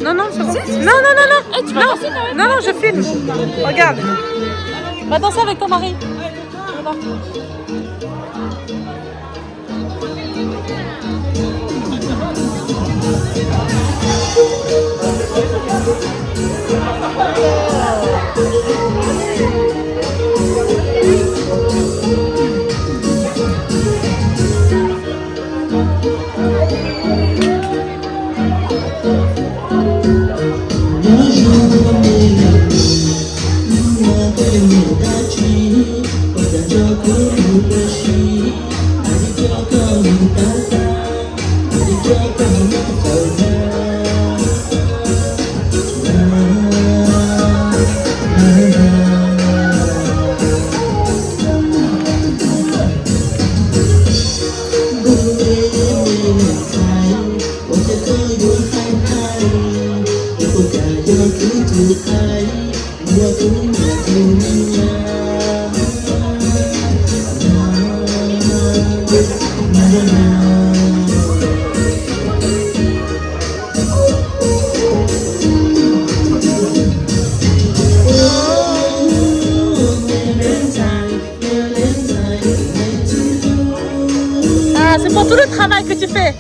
Non, non, c'est bon. Non, non, non, non. Tu vas danser quand même? Non, non, je filme. Regarde. Va danser avec ton mari. Ah, c'est pour tout le travail que tu fais.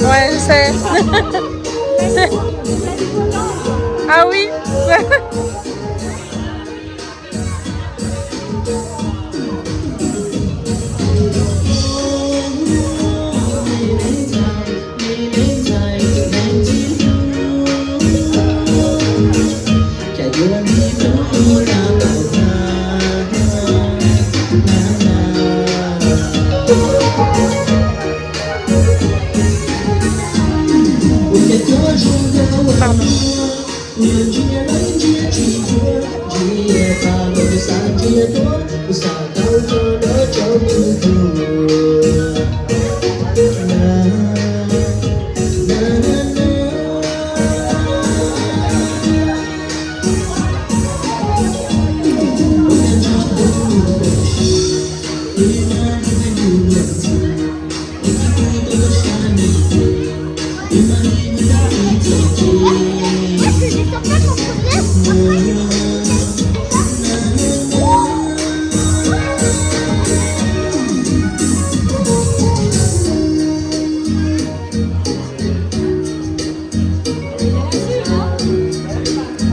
Ouais, je sais. Ah oui.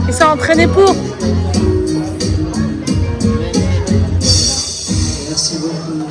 Ils sont entraînés pour. Merci beaucoup.